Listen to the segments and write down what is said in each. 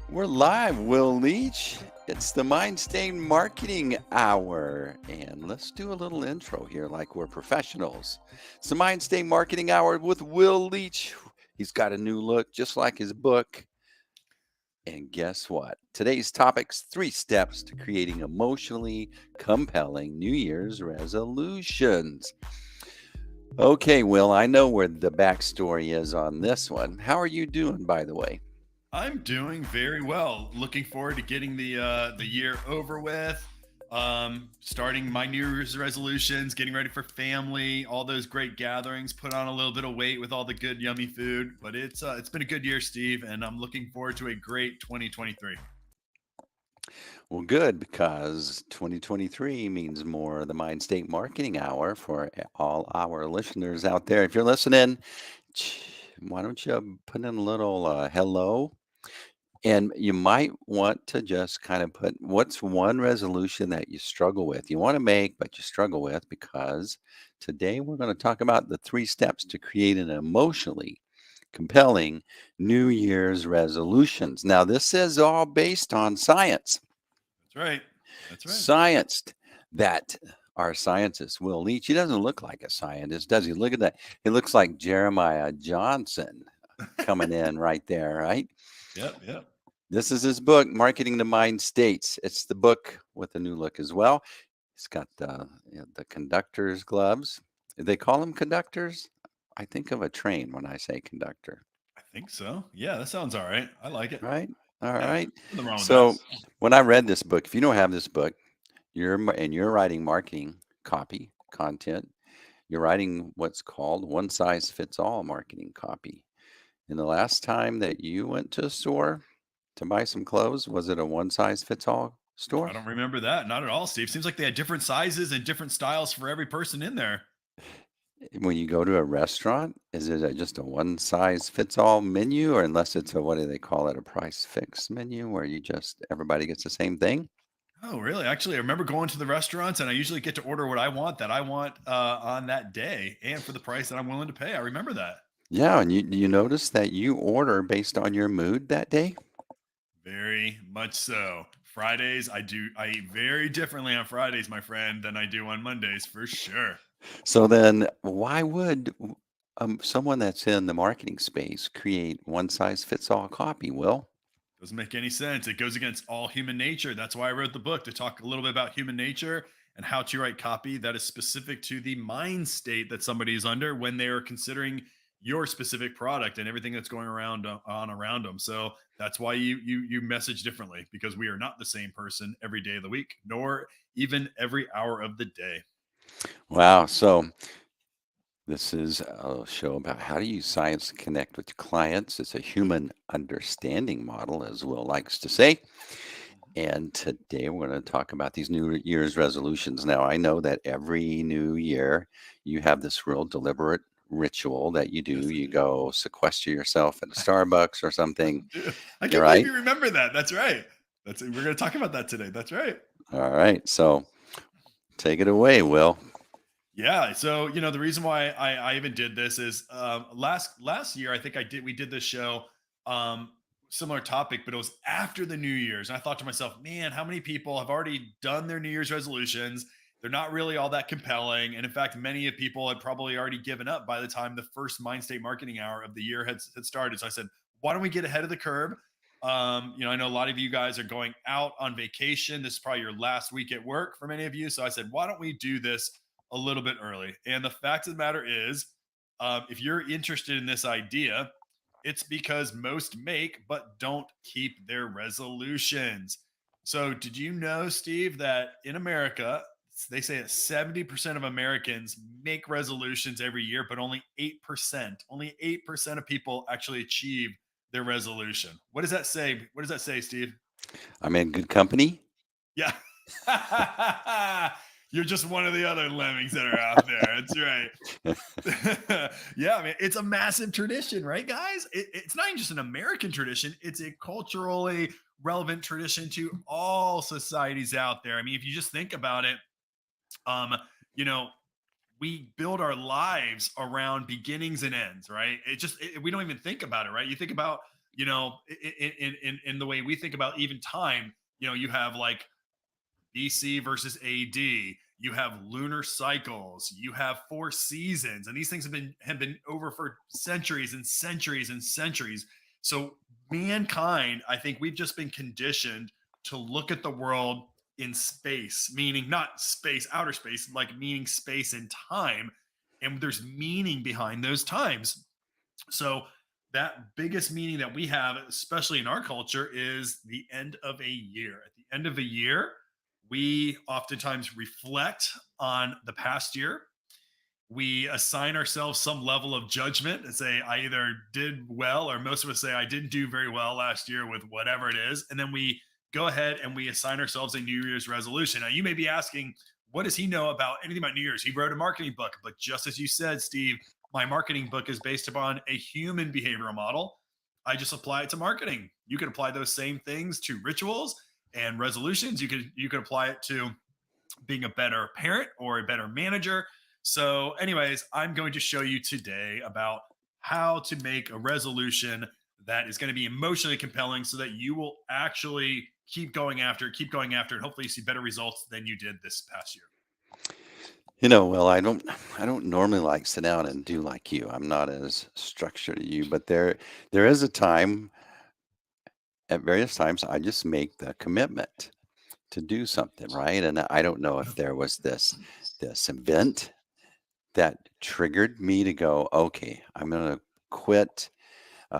We're live, Will Leach. It's the Mindstate Marketing Hour. And let's do a little intro here like we're professionals. It's the Mindstate Marketing Hour with Will Leach. He's got a new look, just like his book. And guess what? Today's topic's 3 steps to creating emotionally compelling New Year's resolutions. Okay, Will, I know where the backstory is on this one. How are you doing, by the way? I'm doing very well. Looking forward to getting the year over with. Starting my New Year's resolutions, getting ready for family, all those great gatherings. Put on a little bit of weight with all the good, yummy food. But it's been a good year, Steve, and I'm looking forward to a great 2023. Well, good, because 2023 means more of the Mind State Marketing Hour for all our listeners out there. If you're listening, why don't you put in a little hello? And you might want to just kind of put what's one resolution that you struggle with, you want to make, but you struggle with, because today we're going to talk about the 3 steps to create an emotionally compelling New Year's resolutions. Now, this is all based on science. That's right. That's right. Science that our scientist, Will Leach, he doesn't look like a scientist, does he? Look at that. He looks like Jeremiah Johnson coming in right there, right? Yep. Yep. This is his book, Marketing the Mind States. It's the book with a new look as well. He's got the conductor's gloves. They call them conductors. I think of a train when I say conductor, I think so. Yeah, that sounds all right. I like it. right? All Yeah, right. nothing wrong with that. So when I read this book, if you don't have this book, you're writing marketing copy content. You're writing what's called one size fits all marketing copy. And the last time that you went to a store to buy some clothes, was it a one size fits all store? I don't remember that. Not at all, Steve. Seems like they had different sizes and different styles for every person in there. When you go to a restaurant, is it just a one size fits all menu, or unless it's a, what do they call it, a price fix menu where you just everybody gets the same thing? Oh, really? Actually, I remember going to the restaurants, and I usually get to order what I want that I want on that day, and for the price that I'm willing to pay. I remember that Yeah, and you notice that you order based on your mood that day? very much so. Fridays, I eat very differently on Fridays, my friend, than I do on Mondays for sure. So then, why would someone that's in the marketing space create one size fits all copy? Will? Doesn't make any sense. It goes against all human nature. That's why I wrote the book, to talk a little bit about human nature and how to write copy that is specific to the mind state that somebody is under when they are considering your specific product and everything that's going around on around them. So that's why you message differently, because we are not the same person every day of the week, nor even every hour of the day. Wow. So this is a show about how to use science to connect with your clients. It's a human understanding model, as Will likes to say. And today we're going to talk about these New Year's resolutions. Now, I know that every new year you have this real deliberate ritual that you do. Yes, I You do. go sequester yourself at a Starbucks or something. Dude, I You're can't believe right. you remember that. That's right. We're going to talk about that today. That's right. All right. So take it away, Will. Yeah. So the reason why I even did this is last year I think we did this show, um, similar topic, but it was after the New Year's, and I thought to myself, man, how many people have already done their New Year's resolutions? They're not really all that compelling, and in fact, many of people had probably already given up by the time the first Mind State Marketing Hour of the year had started. So I said, why don't we get ahead of the curve? I know a lot of you guys are going out on vacation. This is probably your last week at work for many of you. So I said, why don't we do this a little bit early? And the fact of the matter is, if you're interested in this idea, it's because most make but don't keep their resolutions. So, did you know, Steve, that in America, they say that 70% of Americans make resolutions every year, but only 8% of people actually achieve their resolution. What does that say? What does that say, Steve? I'm in good company. Yeah. You're just one of the other lemmings that are out there. That's right. Yeah, I mean, it's a massive tradition, right, guys? It's not even just an American tradition, it's a culturally relevant tradition to all societies out there. I mean, if you just think about it, um, you know, we build our lives around beginnings and ends, right? We don't even think about it, right? You think about in the way we think about even time, you have like BC versus AD. You have lunar cycles. You have 4 seasons, and these things have been over for centuries and centuries and centuries. So mankind, I think we've just been conditioned to look at the world in space, meaning not space, outer space, like meaning space and time. And there's meaning behind those times. So that biggest meaning that we have, especially in our culture, is the end of a year. At the end of a year, we oftentimes reflect on the past year. We assign ourselves some level of judgment and say, I either did well, or most of us say, I didn't do very well last year with whatever it is. And then we go ahead and we assign ourselves a New Year's resolution. Now, you may be asking, what does he know about anything about New Year's? He wrote a marketing book. But just as you said, Steve, my marketing book is based upon a human behavioral model. I just apply it to marketing. You can apply those same things to rituals and resolutions. You could apply it to being a better parent or a better manager. So, anyways, I'm going to show you today about how to make a resolution that is going to be emotionally compelling so that you will actually keep going after, and hopefully you see better results than you did this past year. Well, I don't normally like sit down and do like you. I'm not as structured as you, but there is a time at various times I just make the commitment to do something, right? And I don't know if there was this event that triggered me to go, okay, I'm going to quit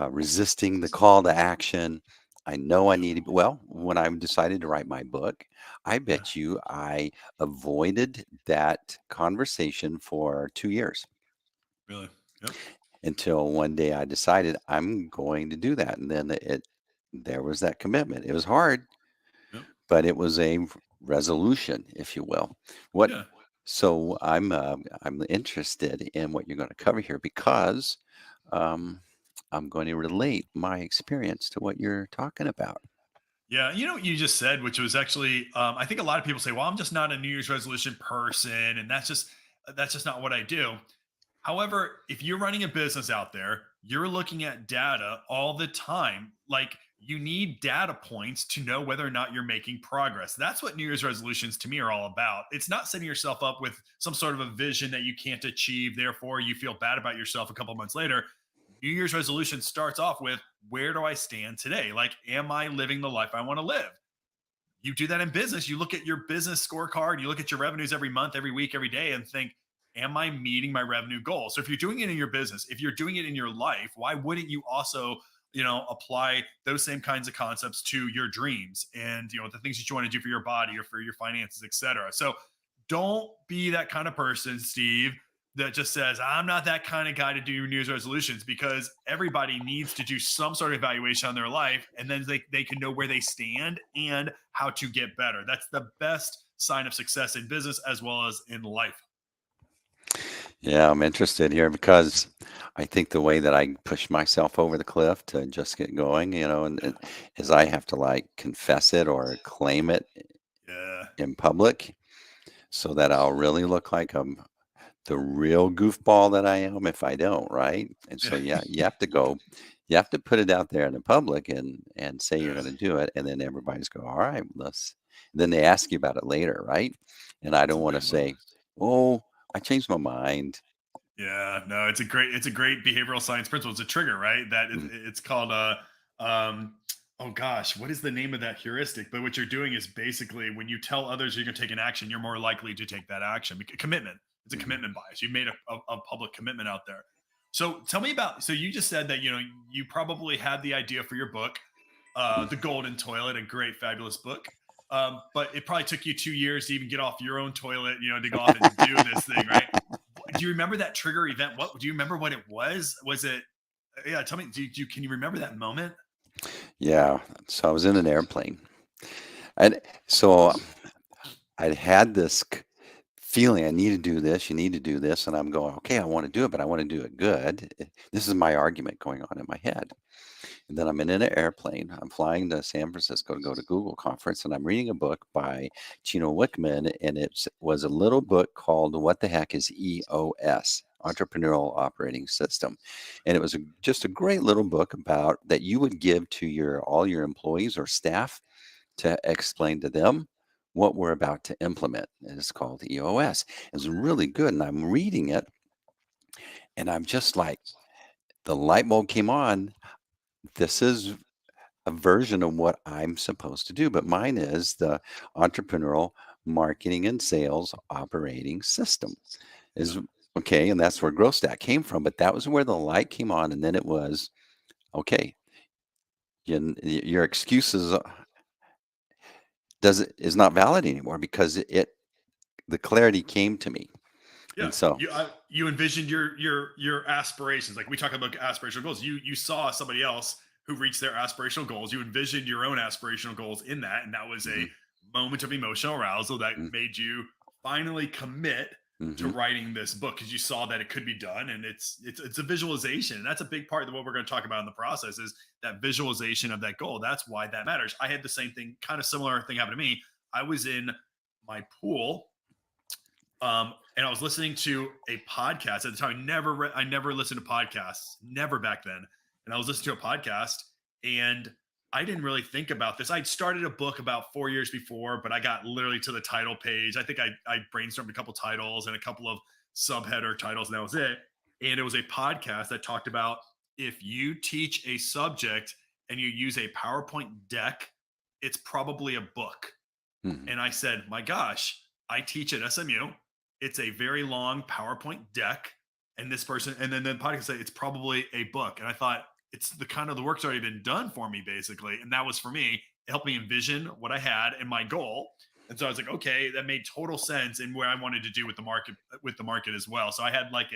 resisting the call to action. I know I Yep. need to, well, when I decided to write my book, I Yeah. bet you I avoided that conversation for 2 years Really. Yep. until one day I decided I'm going to do that. And then there was that commitment. It was hard, Yep. but it was a resolution, if you will. What Yeah. So I'm interested in what you're going to cover here because um, I'm going to relate my experience to what you're talking about. Yeah, you know what you just said, which was actually, I think a lot of people say, "Well, I'm just not a New Year's resolution person, and that's just not what I do." However, if you're running a business out there, you're looking at data all the time. Like you need data points to know whether or not you're making progress. That's what New Year's resolutions to me are all about. It's not setting yourself up with some sort of a vision that you can't achieve. Therefore, you feel bad about yourself a couple months later. New Year's resolution starts off with, where do I stand today? Like, am I living the life I want to live? You do that in business. You look at your business scorecard, you look at your revenues every month, every week, every day, and think, am I meeting my revenue goals? So if you're doing it in your business, if you're doing it in your life, why wouldn't you also, apply those same kinds of concepts to your dreams and the things that you want to do for your body or for your finances, etc. So don't be that kind of person, Steve, that just says, I'm not that kind of guy to do New Year's resolutions, because everybody needs to do some sort of evaluation on their life, and then they can know where they stand and how to get better. That's the best sign of success in business as well as in life. Yeah, I'm interested here because I think the way that I push myself over the cliff to just get going, Yeah. is I have to like confess it or claim it Yeah. in public so that I'll really look like I'm the real goofball that I am if I don't, right? And so Yeah. yeah, you have to put it out there in the public and say you're Yeah. going to do it, and then everybody's go, all right, let's. Then they ask you about it later, right? And I That's don't a want to big one. say, oh, I changed my mind. Yeah, no, it's a great behavioral science principle. It's a trigger, right? That Mm, it's called um oh gosh, what is the name of that heuristic? But what you're doing is basically, when you tell others you're going to take an action, you're more likely to take that action. Commitment. It's a mhm. commitment bias. You made a public commitment out there. So tell me about. So you just said that you probably had the idea for your book, The Golden Toilet, a great, fabulous book. But it probably took you 2 years to even get off your own toilet, to go off and do this thing, right? Do you remember that trigger event? What do you remember what it was? Was it yeah, tell me, can you remember that moment? Yeah, so I was in an airplane, and so I had this feeling I need to do this, you need to do this, and I'm going, okay, I want to do it, but I want to do it good. This is my argument going on in my head. And then I'm in an airplane. I'm flying to San Francisco to go to Google conference, and I'm reading a book by Chino Wickman, and it was a little book called "What the Heck is EOS?" Entrepreneurial Operating System. And it was just a great little book about that you would give to all your employees or staff to explain to them what we're about to implement. And it's called EOS. It's really good. And I'm reading it and I'm just like, the light bulb came on. This is a version of what I'm supposed to do, but mine is the Entrepreneurial Marketing and Sales Operating System. Yeah. Is okay, and that's where Growth Stack came from. But that was where the light came on, and then it was okay. Your excuses is not valid anymore because the clarity came to me, Yeah, and so you envisioned your aspirations. Like we talk about aspirational goals. You saw somebody else who reached their aspirational goals. You envisioned your own aspirational goals in that, and that was a mhm, moment of emotional arousal that mm, made you finally commit to mhm, writing this book because you saw that it could be done. And it's a visualization, and that's a big part of what we're going to talk about in the process is that visualization of that goal. That's why that matters. I had the same thing, kind of similar thing happened to me. I was in my pool, and I was listening to a podcast at the time. I never listened to podcasts, never back then. And I was listening to a podcast, and I didn't really think about this. I'd started a book about 4 years before, but I got literally to the title page. I think I brainstormed a couple titles and a couple of subheader titles, and that was it. And it was a podcast that talked about if you teach a subject and you use a PowerPoint deck, it's probably a book. mhm. And I said, my gosh, I teach at SMU. It's a very long PowerPoint deck. And this person, and then the podcast said, it's probably a book. And I thought, it's the kind of the work's already been done for me, basically. And that was for me. It helped me envision what I had and my goal. And so I was like, okay, that made total sense in where I wanted to do with the market as well. So I had like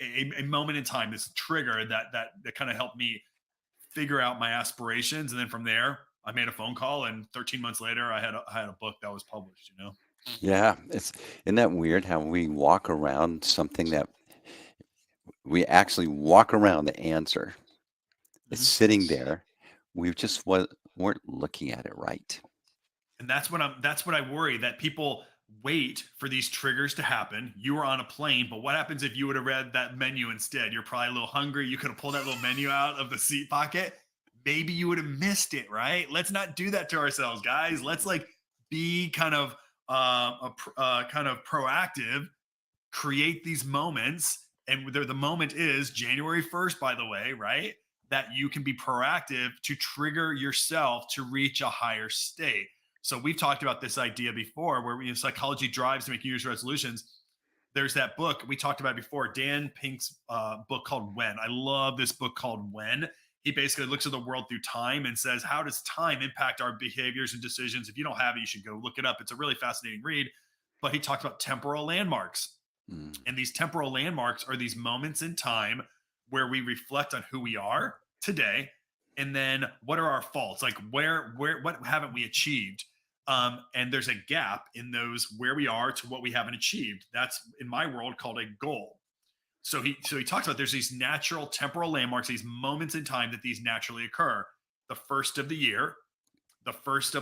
a moment in time, this trigger that kind of helped me figure out my aspirations. And then from there, I made a phone call, and 13 months later, I had a book that was published. You know. Yeah, isn't that weird how we walk around something that we actually walk around the answer. It's Mhm. sitting there. We just weren't looking at it right. And that's what I worry, that people wait for these triggers to happen. You were on a plane, but what happens if you would have read that menu instead? You're probably a little hungry. You could have pulled that little menu out of the seat pocket. Maybe you would have missed it, right? Let's not do that to ourselves, guys. Let's like be kind of kind of proactive, create these moments. And the moment is January 1st, by the way, right? That you can be proactive to trigger yourself to reach a higher state. So we've talked about this idea before where psychology drives to make New Year's resolutions. There's that book we talked about before, Dan Pink's book called When. I love this book called When. He basically looks at the world through time and says, how does time impact our behaviors and decisions? If you don't have it, you should go look it up. It's a really fascinating read. But he talked about temporal landmarks. Mm. And these temporal landmarks are these moments in time where we reflect on who we are today, and then what are our faults? Like what haven't we achieved? And there's a gap in those where we are to what we haven't achieved. That's in my world called a goal. So he talks about there's these natural temporal landmarks, these moments in time that these naturally occur. The first of the year, the first day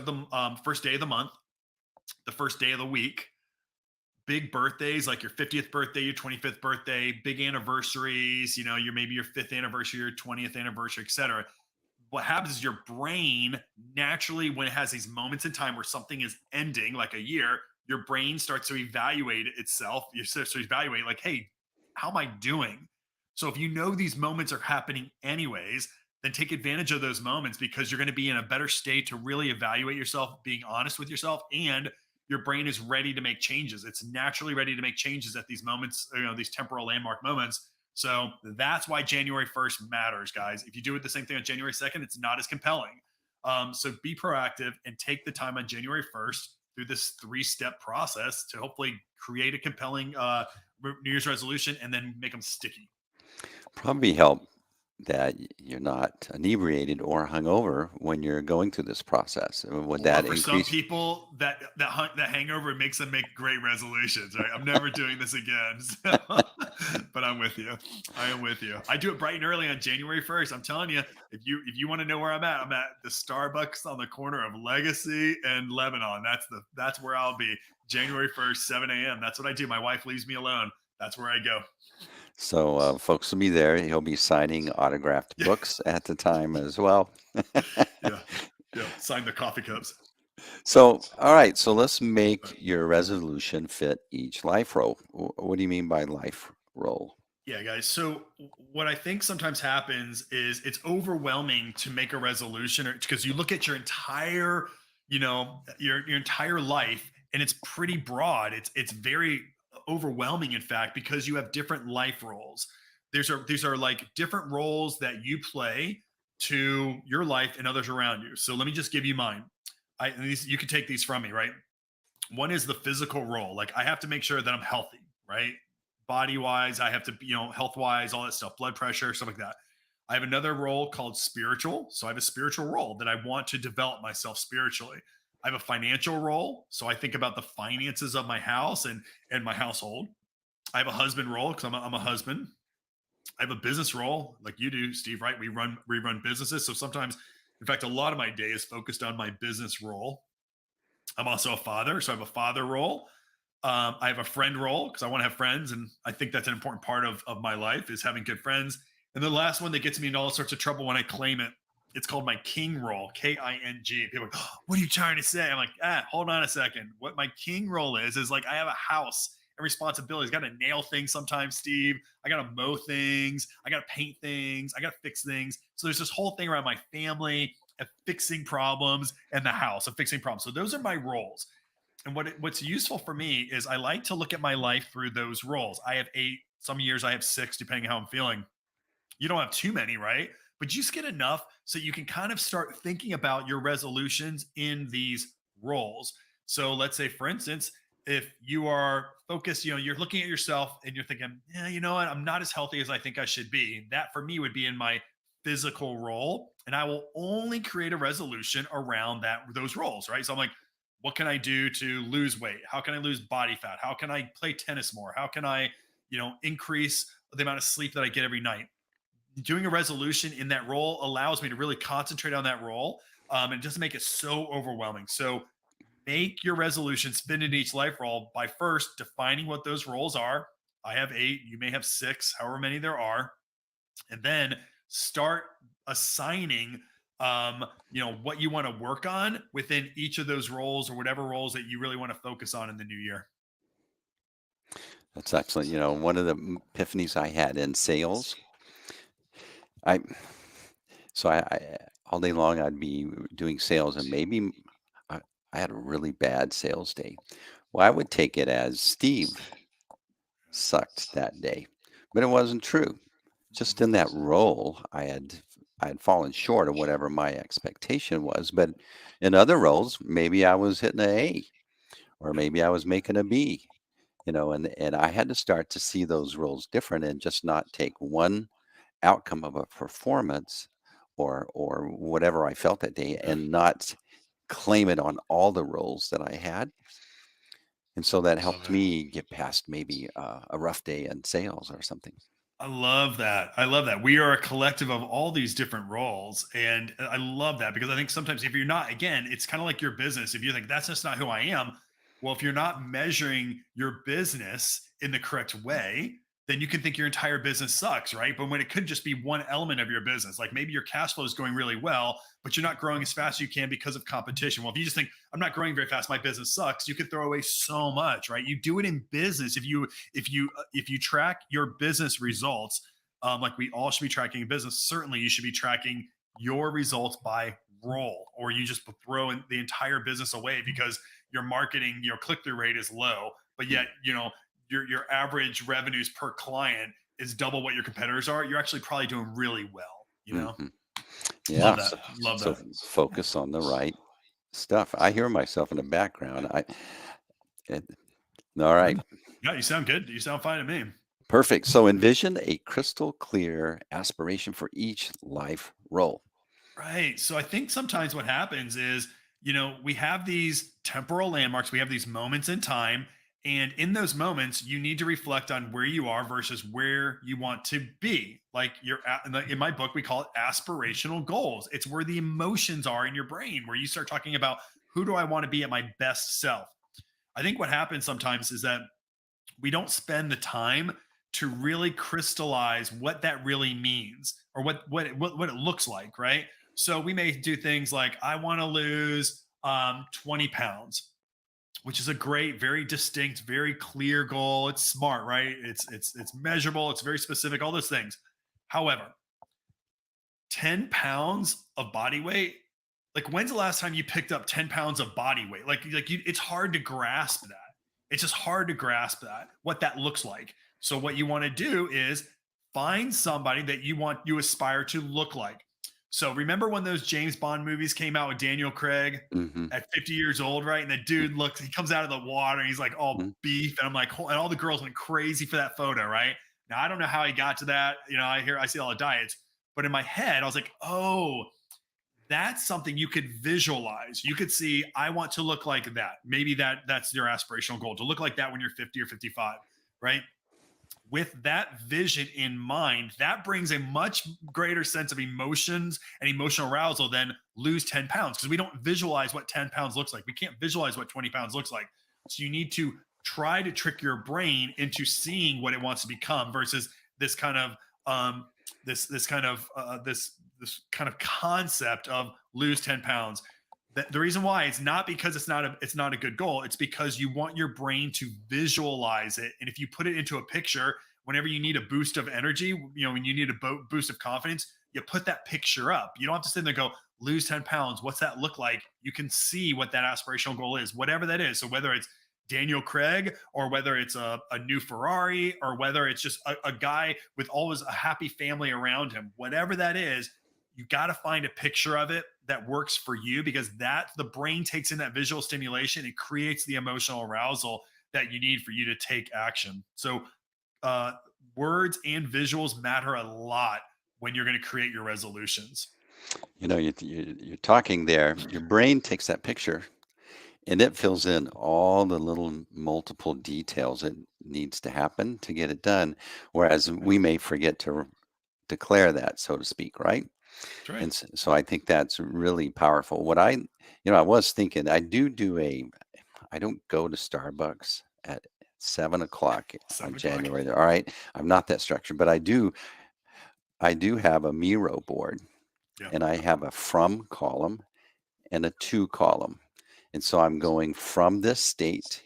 of the month, the first day of the week, big birthdays like your 50th birthday, your 25th birthday, big anniversaries, your maybe your 5th anniversary, your 20th anniversary, etc. What happens is your brain naturally, when it has these moments in time where something is ending, like a year, your brain starts to evaluate itself. You start to evaluate, like, hey, how am I doing? So if you know these moments are happening anyways, then take advantage of those moments because you're going to be in a better state to really evaluate yourself, being honest with yourself, and your brain is ready to make changes. It's naturally ready to make changes at these moments, these temporal landmark moments. So that's why January 1st matters, guys. If you do it the same thing on January 2nd, it's not as compelling. So be proactive and take the time on January 1st through this 3-step process to hopefully create a compelling New Year's resolution and then make them sticky. Probably help that you're not inebriated or hungover when you're going through this process. Would Well, that for some increase? people, that hangover makes them make great resolutions. Right? I'm never doing this again. So, but I'm with you. I am with you. I do it bright and early on January 1st. I'm telling you, if you want to know where I'm at the Starbucks on the corner of Legacy and Lebanon. That's where I'll be January 1st, 7 a.m. That's what I do. My wife leaves me alone. That's where I go. So, folks will be there. He'll be signing autographed Yeah. books at the time as well. Yeah. Yeah. Sign the coffee cups. So, all right. So let's make your resolution fit each life role. What do you mean by life role? Yeah, guys. So what I think sometimes happens is it's overwhelming to make a resolution, or because you look at your entire, your entire life, and it's pretty broad. It's very overwhelming, in fact, because you have different life roles. These are like different roles that you play to your life and others around you. So let me just give you mine. And these, you can take these from me, right? One is the physical role. Like I have to make sure that I'm healthy, right? Body wise, I have to, health wise, all that stuff, blood pressure, stuff like that. I have another role called spiritual. So I have a spiritual role that I want to develop myself spiritually. I have a financial role. So I think about the finances of my house and my household. I have a husband role because I'm a husband. I have a business role like you do, Steve, right? We run businesses. So sometimes, in fact, a lot of my day is focused on my business role. I'm also a father, so I have a father role. I have a friend role because I want to have friends, and I think that's an important part of my life is having good friends. And the last one that gets me into all sorts of trouble when I claim it, it's called my king role, King. People are like, oh, what are you trying to say? I'm like, hold on a second. What my king role is like I have a house and responsibilities. Got to nail things sometimes, Steve. I got to mow things. I got to paint things. I got to fix things. So there's this whole thing around my family of fixing problems and the house of fixing problems. So those are my roles. And what's useful for me is I like to look at my life through those roles. I have 8, some years I have 6, depending how I'm feeling. You don't have too many, right? But you just get enough so you can kind of start thinking about your resolutions in these roles. So let's say, for instance, if you are focused, you're looking at yourself and you're thinking, yeah, you know what, I'm not as healthy as I think I should be. That for me would be in my physical role. And I will only create a resolution around those roles, right? So I'm like, what can I do to lose weight? How can I lose body fat? How can I play tennis more? How can I, increase the amount of sleep that I get every night? Doing a resolution in that role allows me to really concentrate on that role, and just make it so overwhelming. So make your resolutions fit in each life role by first defining what those roles are. I have 8, you may have 6, however many there are, and then start assigning what you want to work on within each of those roles or whatever roles that you really want to focus on in the new year. That's excellent. One of the epiphanies I had in sales, I so I all day long I'd be doing sales, and maybe I, I had a really bad sales day. Well, I would take it as Steve sucked that day, but it wasn't true. Just in that role, I had fallen short of whatever my expectation was. But in other roles, maybe I was hitting an A, or maybe I was making a B. And I had to start to see those roles different and just not take one outcome of a performance or whatever I felt that day Yeah, and not claim it on all the roles that I had. And so that love helped it. me get past maybe a rough day in sales or something. I love that. I love that. We are a collective of all these different roles. And I love that because I think sometimes if you're not, again, it's kind of like your business. If you think that's just not who I am, well, if you're not measuring your business in the correct way, then you can think your entire business sucks, right? But when it could just be one element of your business, like maybe your cash flow is going really well, but you're not growing as fast as you can because of competition. Well, if you just think, I'm not growing very fast, my business sucks, you could throw away so much, right? You do it in business. If you track your business results, like we all should be tracking in business, certainly you should be tracking your results by role, or you just throw in the entire business away because your marketing, your click-through rate is low, but yet your average revenues per client is double what your competitors are. You're actually probably doing really well. Hmm. Love Yeah. that. Love So that. focus on the right stuff. I hear myself in the background. It, all Yeah, right. yeah, you sound good. You sound fine to me. Perfect. So envision a crystal clear aspiration for each life role. Right. So I think sometimes what happens is, we have these temporal landmarks, we have these moments in time. And in those moments, you need to reflect on where you are versus where you want to be. Like in my book, we call it aspirational goals. It's where the emotions are in your brain, where you start talking about who do I want to be at my best self. I think what happens sometimes is that we don't spend the time to really crystallize what that really means or what it looks like, right? So we may do things like I want to lose 20 pounds, which is a great, very distinct, very clear goal. It's smart, right? It's measurable, it's very specific, all those things. However, 10 pounds of body weight, like when's the last time you picked up 10 pounds of body weight? It's hard to grasp that. It's just hard to grasp that, what that looks like. So what you want to do is find somebody that you aspire to look like. So remember when those James Bond movies came out with Daniel Craig Hmm. at 50 years old, right? And the dude looks, he comes out of the water and he's like all Hmm. beef. And I'm like, and all the girls went crazy for that photo, right? Now I don't know how he got to that. I see all the diets, but in my head, I was like, oh, that's something you could visualize. You could see, I want to look like that. Maybe that's your aspirational goal, to look like that when you're 50 or 55, right? With that vision in mind, that brings a much greater sense of emotions and emotional arousal than lose 10 pounds, because we don't visualize what 10 pounds looks like. We can't visualize what 20 pounds looks like. So you need to try to trick your brain into seeing what it wants to become versus this kind of this kind of concept of lose 10 pounds. The reason why, it's not because it's not a good goal. It's because you want your brain to visualize it, and if you put it into a picture, whenever you need a boost of energy, when you need a boost of confidence, you put that picture up. You don't have to sit there and go, lose 10 pounds, what's that look like? You can see what that aspirational goal is, whatever that is. So whether it's Daniel Craig, or whether it's a new Ferrari, or whether it's just a guy with always a happy family around him, whatever that is, you got to find a picture of it that works for you, because that the brain takes in that visual stimulation. It creates the emotional arousal that you need for you to take action. So uh, words and visuals matter a lot when you're going to create your resolutions. You're talking there. Your brain takes that picture and it fills in all the little multiple details that needs to happen to get it done. Whereas we may forget to declare that, so to speak, right? That's right. And so I think that's really powerful. I was thinking, I don't go to Starbucks at 7 o'clock on 7 o'clock. January. All right. I'm not that structured, but I do have a Miro board Yeah. and I have a from column and a to column. And so I'm going from this state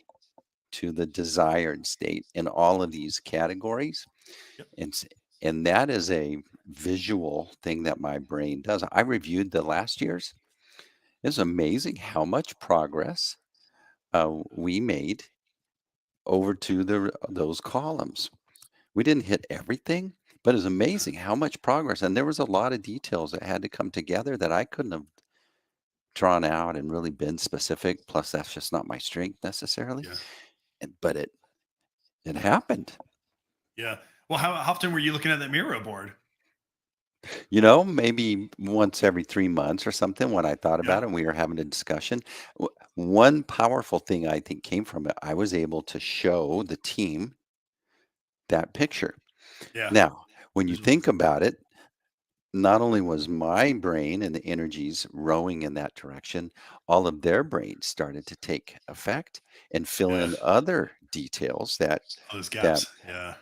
to the desired state in all of these categories. Yep. And, s- and that is a visual thing that my brain does. I reviewed the last year's. It's amazing how much progress we made over to those columns. We didn't hit everything, but it's amazing how much progress. And there was a lot of details that had to come together that I couldn't have drawn out and really been specific. Plus, that's just not my strength necessarily. Yeah. But it happened. Yeah. Well, how often were you looking at that Miro board? Maybe once every 3 months or something when I thought Yeah. about it and we were having a discussion. One powerful thing I think came from it, I was able to show the team that picture. Yeah. Now, when you Visuals. think about it, not only was my brain and the energies rowing in that direction, all of their brains started to take effect and fill Yeah. in other details All those that gaps. Yeah.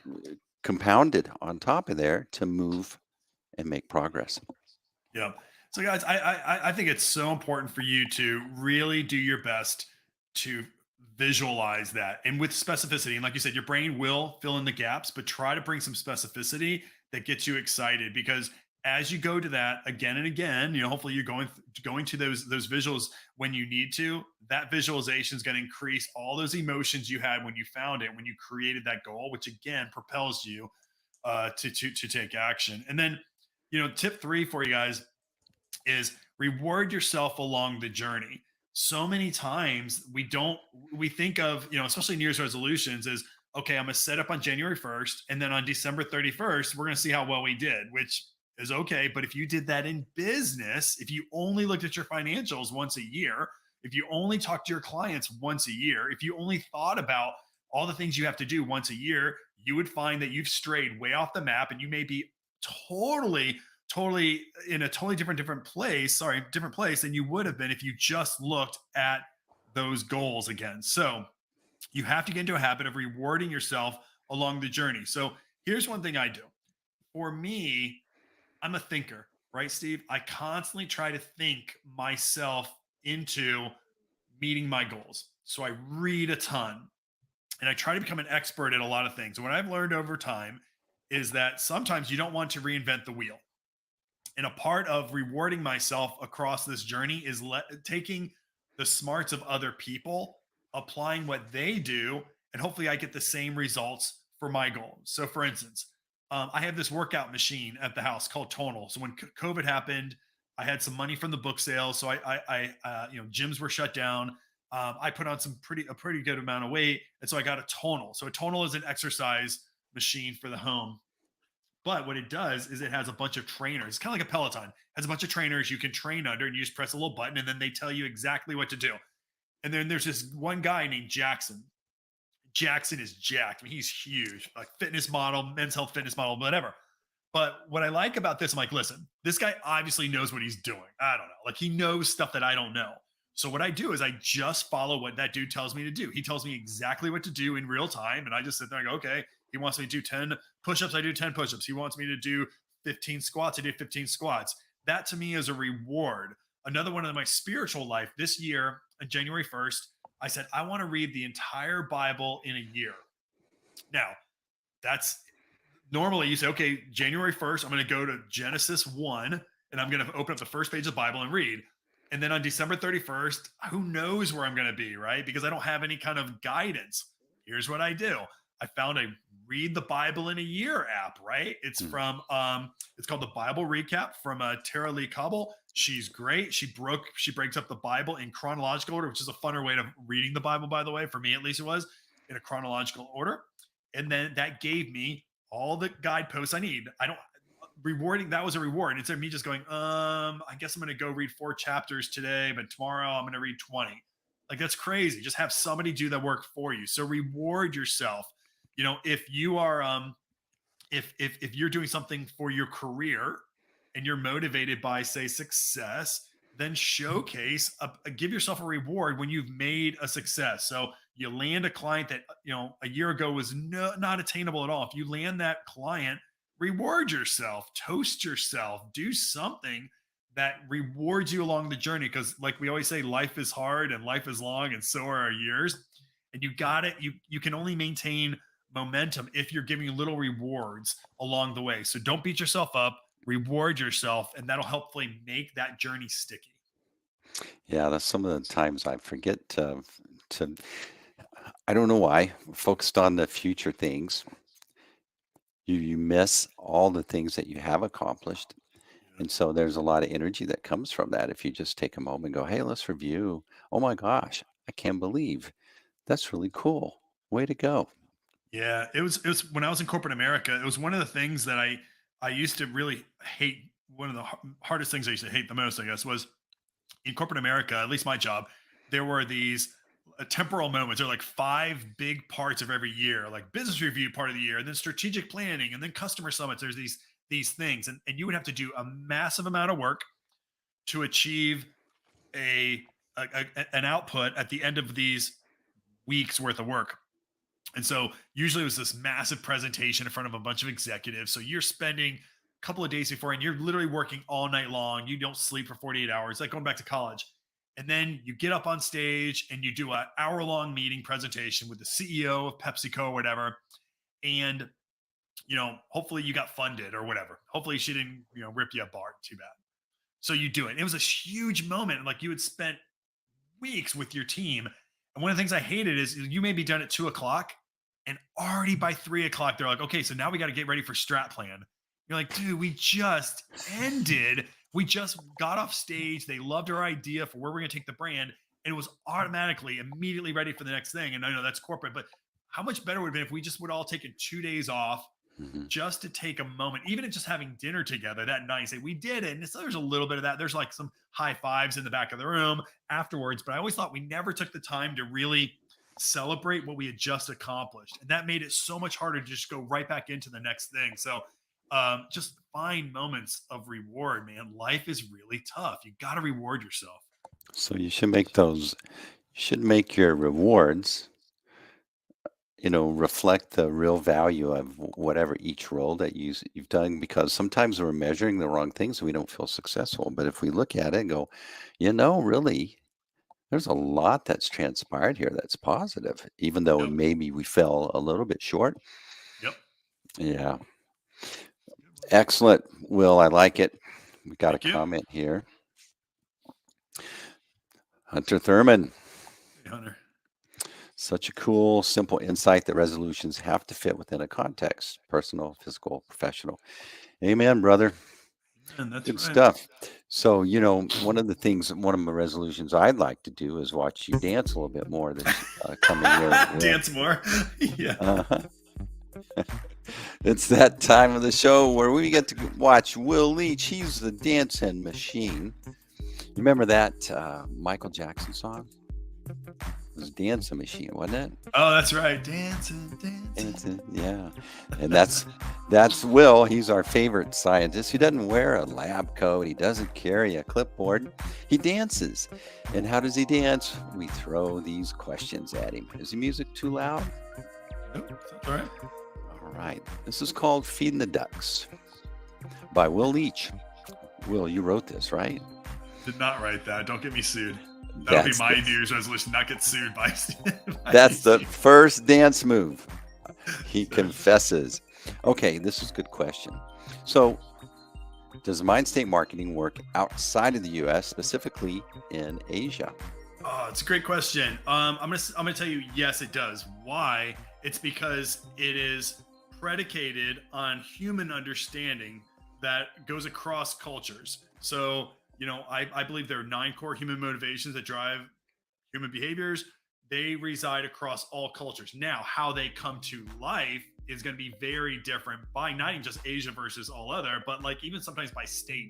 compounded on top of there to move and make progress. Yeah. So guys, I think it's so important for you to really do your best to visualize that, and with specificity. And like you said, your brain will fill in the gaps, but try to bring some specificity that gets you excited, because as you go to that again and again, hopefully you're going to those visuals when you need to. That visualization is going to increase all those emotions you had when you found it, when you created that goal, which again propels you to take action. And then, tip three for you guys is reward yourself along the journey. So many times we think of, especially New Year's resolutions is, okay, I'm going to set up on January 1st. And then on December 31st, we're going to see how well we did, which is okay. But if you did that in business, if you only looked at your financials once a year, if you only talked to your clients once a year, if you only thought about all the things you have to do once a year, you would find that you've strayed way off the map, and you may be totally in a totally different place than you would have been if you just looked at those goals again. So You have to get into a habit of rewarding yourself along the journey. So here's one thing I do. For me, I'm a thinker, right, Steve? I constantly try to think myself into meeting my goals. So I read a ton and I try to become an expert at a lot of things. And what I've learned over time is that sometimes you don't want to reinvent the wheel. And a part of rewarding myself across this journey is taking the smarts of other people, applying what they do, and hopefully I get the same results for my goals. So, for instance, I have this workout machine at the house called Tonal. So when COVID happened, I had some money from the book sale, so gyms were shut down. I put on a pretty good amount of weight, and so I got a Tonal. So a Tonal is an exercise machine for the home, but what it does is it has a bunch of trainers. It's kind of like a Peloton. It has a bunch of trainers you can train under, and you just press a little button, and then they tell you exactly what to do. And then there's this one guy named Jackson. Jackson is jacked. I mean, he's huge, like fitness model, men's health fitness model, whatever. But what I like about this, I'm like, listen, this guy obviously knows what he's doing. I don't know. Like he knows stuff that I don't know. So what I do is I just follow what that dude tells me to do. He tells me exactly what to do in real time. And I just sit there and go, okay, he wants me to do 10 push-ups, I do 10 push-ups. He wants me to do 15 squats, I do 15 squats. That to me is a reward. Another one of my spiritual life this year, on January 1st, I said, I want to read the entire Bible in a year. Now, that's normally you say, okay, January 1st, I'm going to go to Genesis 1 and I'm going to open up the first page of the Bible and read. And then on December 31st, who knows where I'm going to be, right? Because I don't have any kind of guidance. Here's what I do. I found a read the Bible in a year app, right? It's Mm. from it's called the Bible Recap from Tara Lee Cobble. She's great. She breaks up the Bible in chronological order, which is a funner way of reading the Bible, by the way. For me, at least, it was in a chronological order. And then that gave me all the guideposts I need. I don't rewarding that was a reward. Instead of me just going, I guess I'm gonna go read 4 chapters today, but tomorrow I'm gonna read 20. Like that's crazy. Just have somebody do that work for you. So reward yourself. You know, if you are if you're doing something for your career and you're motivated by say success, then showcase give yourself a reward when you've made a success. So you land a client that a year ago was not attainable at all. If you land that client, reward yourself, toast yourself, do something that rewards you along the journey, because like we always say, life is hard and life is long and so are our years. And you got it, you can only maintain momentum if you're giving little rewards along the way. So don't beat yourself up, reward yourself, and that'll hopefully make that journey sticky. Yeah, that's some of the times I forget to I don't know why, focused on the future things. You miss all the things that you have accomplished. Yeah. And so there's a lot of energy that comes from that if you just take a moment and go, "Hey, let's review. Oh my gosh, I can't believe that's really cool. Way to go." Yeah, it was when I was in corporate America, it was one of the things that I used to really hate. One of the hardest things I used to hate the most, I guess, was in corporate America, at least my job, there were these temporal moments. There are like 5 big parts of every year, like business review part of the year, and then strategic planning, and then customer summits. There's these things, and you would have to do a massive amount of work to achieve a, an output at the end of these weeks worth of work. And so usually it was this massive presentation in front of a bunch of executives. So you're spending a couple of days before and you're literally working all night long. You don't sleep for 48 hours, like going back to college. And then you get up on stage and you do an hour-long meeting presentation with the CEO of PepsiCo or whatever. And hopefully you got funded or whatever. Hopefully she didn't, rip you apart too bad. So you do it. It was a huge moment. Like you had spent weeks with your team. And one of the things I hated is you may be done at 2 o'clock and already by 3 o'clock, they're like, okay, so now we got to get ready for strat plan. You're like, dude, we just ended. We just got off stage. They loved our idea for where we're going to take the brand. And it was automatically immediately ready for the next thing. And I know that's corporate, but how much better would it have been if we just would all taken 2 days off Mhm. just to take a moment, even at just having dinner together that night, say we did it. And so there's a little bit of that. There's like some high fives in the back of the room afterwards. But I always thought we never took the time to really celebrate what we had just accomplished. And that made it so much harder to just go right back into the next thing. So just find moments of reward, man. Life is really tough. You got to reward yourself. So you should make your rewards reflect the real value of whatever each role that you've done, because sometimes we're measuring the wrong things and we don't feel successful. But if we look at it and go, really, there's a lot that's transpired here that's positive, even though Yep. maybe we fell a little bit short. Yep. Yeah. Good one. Excellent. Will, I like it. We got a Thank you. comment here. Hunter Thurman. Hey, Hunter. Such a cool, simple insight that resolutions have to fit within a context: personal, physical, professional. Amen, brother. Man, that's Good right. stuff. So, one of my resolutions I'd like to do is watch you dance a little bit more this coming year, Will. Dance more. Yeah. Uh-huh. It's that time of the show where we get to watch Will Leach. He's the dancing machine. You remember that Michael Jackson song? It was Dancing Machine, wasn't it? Oh, that's right. Dancing, dancing. Dancing, yeah. And that's Will. He's our favorite scientist. He doesn't wear a lab coat. He doesn't carry a clipboard. He dances. And how does he dance? We throw these questions at him. Is the music too loud? Nope, that's all right. All right. This is called Feeding the Ducks by Will Leach. Will, you wrote this, right? Did not write that. Don't get me sued. That'll be That's my the, New Year's resolution. Not get sued by. that's the first dance move. He confesses. Okay, this is a good question. So, does Mindstate Marketing work outside of the U.S., specifically in Asia? Oh, it's a great question. I'm gonna tell you, yes, it does. Why? It's because it is predicated on human understanding that goes across cultures. So, I believe there are 9 core human motivations that drive human behaviors. They reside across all cultures. Now, how they come to life is going to be very different by not even just Asia versus all other, but like even sometimes by state.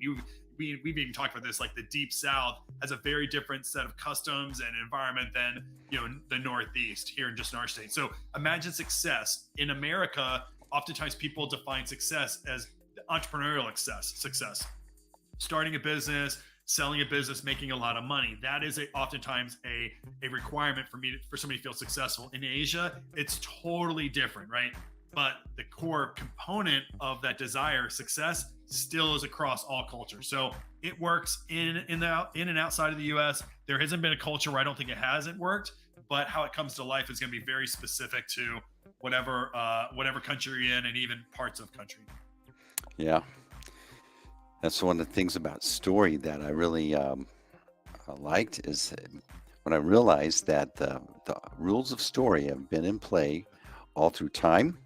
We've even talked about this. Like the Deep South has a very different set of customs and environment than the Northeast here in just in our state. So imagine success in America. Oftentimes, people define success as entrepreneurial success, starting a business, selling a business, making a lot of money. That is oftentimes a requirement for somebody to feel successful. In Asia, it's totally different, right? But the core component of that desire, success, still is across all cultures. So it works in and outside of the U.S. There hasn't been a culture where I don't think it hasn't worked, but how it comes to life is going to be very specific to whatever country you're in, and even parts of country. Yeah. That's one of the things about story that I really liked is when I realized that the rules of story have been in play all through time,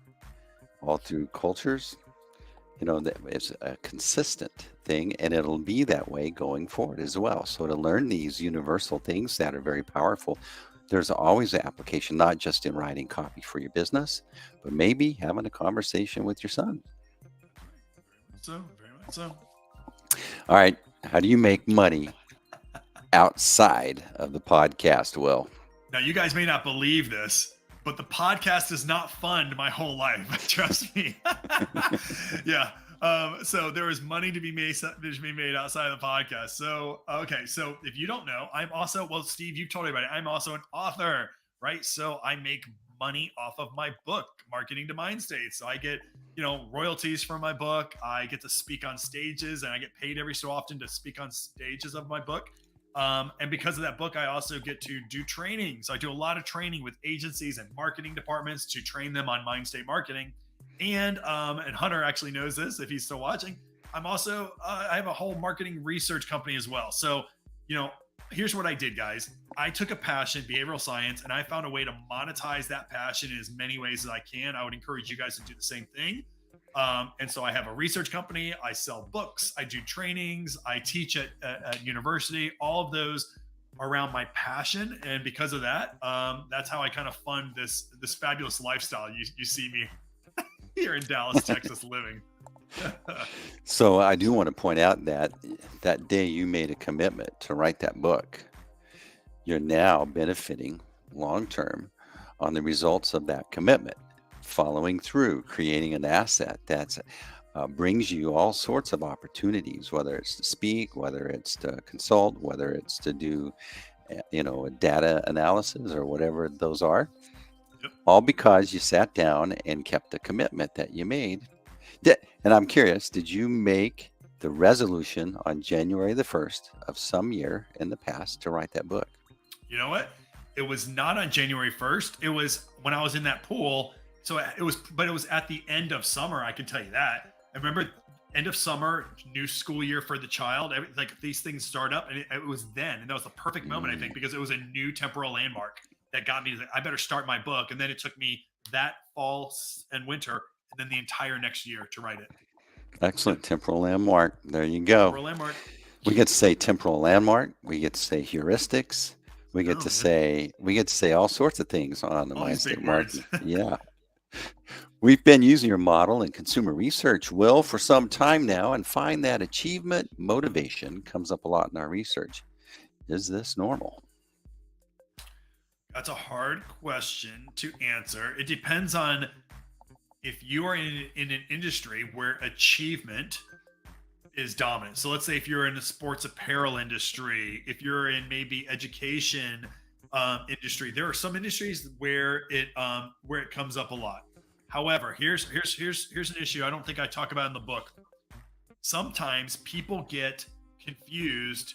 all through cultures. That it's a consistent thing, and it'll be that way going forward as well. So to learn these universal things that are very powerful, there's always an application, not just in writing copy for your business, but maybe having a conversation with your son. So very much so. All right. How do you make money outside of the podcast, Will? Now, you guys may not believe this, but the podcast does not fund my whole life. Trust me. Yeah. So there is money to be made outside of the podcast. So, okay. So if you don't know, I'm also, well, Steve, you told me about it. I'm also an author, right? So I make money off of my book, Marketing to Mindstate. So I get, royalties from my book. I get to speak on stages, and I get paid every so often to speak on stages of my book. And because of that book, I also get to do training. So I do a lot of training with agencies and marketing departments to train them on Mindstate marketing. And Hunter actually knows this if he's still watching. I'm also I have a whole marketing research company as well. So here's what I did, guys. I took a passion, behavioral science, and I found a way to monetize that passion in as many ways as I can. I would encourage you guys to do the same thing. And so I have a research company. I sell books. I do trainings. I teach at university. All of those around my passion, and because of that, that's how I kind of fund this fabulous lifestyle you see me here in Dallas, Texas, living. So I do want to point out that that day you made a commitment to write that book, you're now benefiting long term on the results of that commitment, following through, creating an asset that brings you all sorts of opportunities, whether it's to speak, whether it's to consult, whether it's to do, a data analysis or whatever those are. all because you sat down and kept the commitment that you made. And I'm curious, did you make the resolution on January the 1st of some year in the past to write that book? You know what? It was not on January 1st. It was when I was in that pool. So but it was at the end of summer. I can tell you that. I remember end of summer, new school year for the child. Like these things start up, and it was then, and that was the perfect moment, I Mm, think, because it was a new temporal landmark that got me to, I better start my book. And then it took me that fall and winter, and then the entire next year to write it. Yep, excellent. Temporal landmark. There you go. temporal landmark. We get to say temporal landmark. We get to say heuristics. Oh man, We get to say all sorts of things on the all these Mind big State words. Marketing. Yeah. We've been using your model in consumer research, Will, for some time now, and find that achievement motivation comes up a lot in our research. Is this normal? That's a hard question to answer. It depends on if you are in an industry where achievement is dominant. So let's say if you're in the sports apparel industry, if you're in maybe education industry, there are some industries where it comes up a lot. However, here's an issue I don't think I talk about in the book. Sometimes people get confused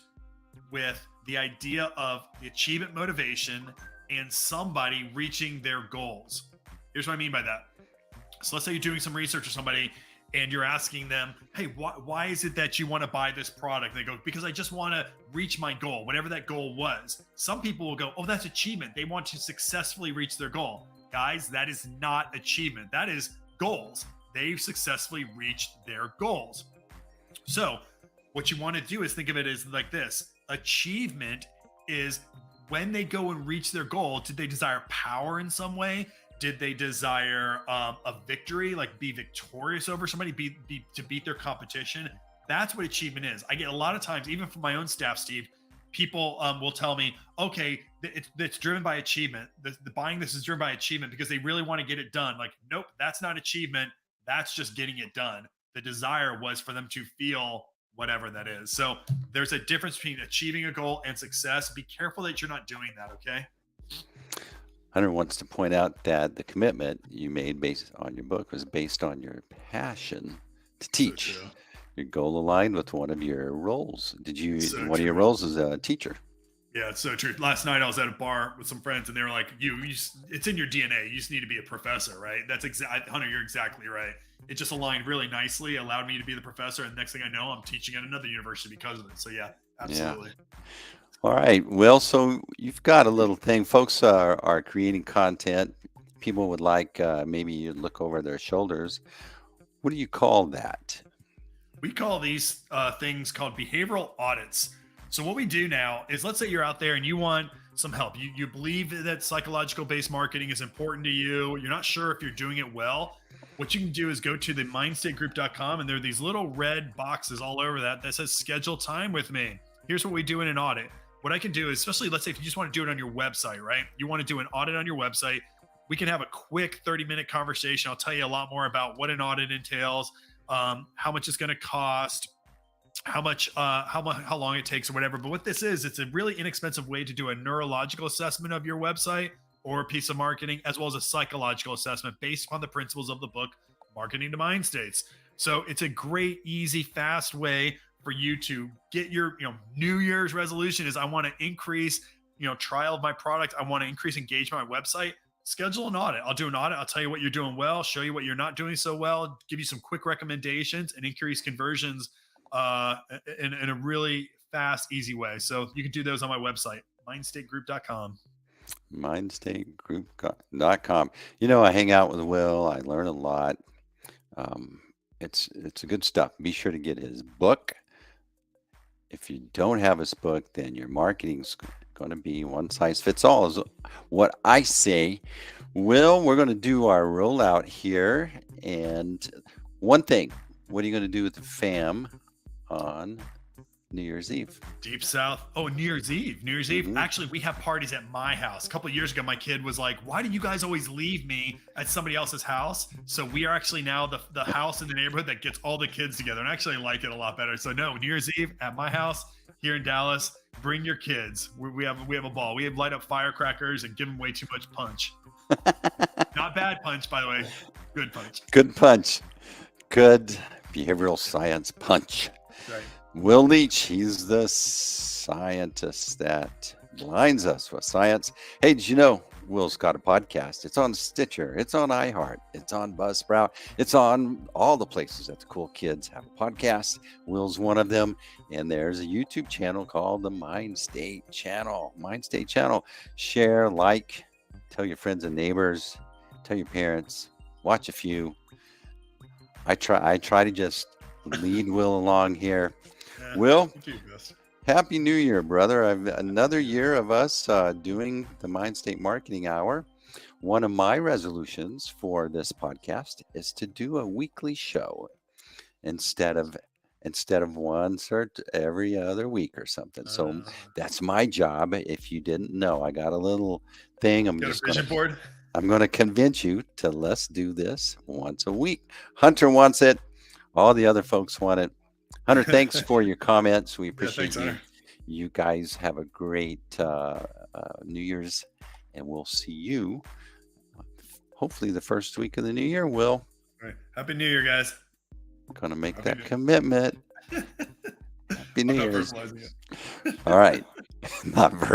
with the idea of the achievement motivation and somebody reaching their goals. Here's what I mean by that. So let's say you're doing some research or somebody and you're asking them, hey, why is it that you want to buy this product? And they go, because I just want to reach my goal, whatever that goal was. Some people will go, oh, that's achievement. They want to successfully reach their goal. Guys, that is not achievement. That is goals. They've successfully reached their goals. So what you want to do is think of it as like this. Achievement is when they go and reach their goal, did they desire power in some way? Did they desire a victory, like be victorious over somebody, to beat their competition? That's what achievement is. I get a lot of times, even from my own staff, Steve, people will tell me, okay, it's driven by achievement. The buying this is driven by achievement because they really want to get it done. Like, nope, that's not achievement. That's just getting it done. The desire was for them to feel whatever that is. So there's a difference between achieving a goal and success. Be careful that you're not doing that. Okay. Hunter wants to point out that the commitment you made based on your book was based on your passion to So teach. true. Your goal aligned with one of your roles. So One of your true. roles is a teacher? Yeah, it's so true. Last night I was at a bar with some friends, and they were like, it's in your DNA. You just need to be a professor, right?" That's exactly, Hunter. You're exactly right. It just aligned really nicely, allowed me to be the professor, and next thing I know, I'm teaching at another university because of it. So yeah, Yeah. absolutely. All right. Well, so you've got a little thing. Folks are creating content. People would like maybe you look over their shoulders. What do you call that? We call these things called behavioral audits. So what we do now is, let's say you're out there and you want some help. You believe that psychological based marketing is important to you. You're not sure if you're doing it well. What you can do is go to the mindstategroup.com, and there are these little red boxes all over that says schedule time with me. Here's what we do in an audit. What I can do is, especially let's say if you just want to do it on your website, right? You want to do an audit on your website. We can have a quick 30-minute conversation. I'll tell you a lot more about what an audit entails, how much it's going to cost, how long it takes or whatever. But what this is, it's a really inexpensive way to do a neurological assessment of your website or a piece of marketing, as well as a psychological assessment based upon the principles of the book Marketing to Mind States. So it's a great, easy, fast way for you to get your New Year's resolution is, I want to increase trial of my product, I want to increase engagement on my website. Schedule an audit. I'll do an audit. I'll tell you what you're doing well, show you what you're not doing so well, give you some quick recommendations, and increase conversions in a really fast, easy way. So you can do those on my website, mindstategroup.com. Mindstategroup.com. I hang out with Will. I learn a lot. Um, it's a good stuff. Be sure to get his book. If you don't have his book, then your marketing's going to be one size fits all, is what I say. Will, we're going to do our rollout here. And one thing, what are you going to do with the fam on New Year's Eve? Deep South. Oh, New Year's Eve. New Year's Eve. Mhm. Actually, we have parties at my house. A couple of years ago, my kid was like, "Why do you guys always leave me at somebody else's house?" So we are actually now the house in the neighborhood that gets all the kids together, and I actually like it a lot better. So no, New Year's Eve at my house here in Dallas. Bring your kids. We have a ball. We have light up firecrackers and give them way too much punch. Not bad punch, by the way. Good punch. Good punch. Good behavioral science punch. Right. Will Leach, he's the scientist that blinds us with science. Hey, did you know Will's got a podcast? It's on Stitcher, it's on iHeart, it's on Buzzsprout, it's on all the places that the cool kids have a podcast. Will's one of them. And there's a YouTube channel called the Mindstate Channel. Mindstate Channel. Share, like, tell your friends and neighbors, tell your parents, watch a few. I try to just lead Will along here. Yeah, Will, you do this. Happy New Year, brother. Another year of us doing the Mindstate Marketing Hour. One of my resolutions for this podcast is to do a weekly show instead of once or every other week or something. So that's my job. If you didn't know, I got a little thing. Got a vision board? I'm going to convince you to let's do this once a week. Hunter wants it. All the other folks want it. Hunter, thanks for your comments. We appreciate you. You guys have a great New Year's, and we'll see you hopefully the first week of the new year. Will. All right. Happy New Year, guys. Going to make that commitment. Happy New Year's. All right. Not verbal.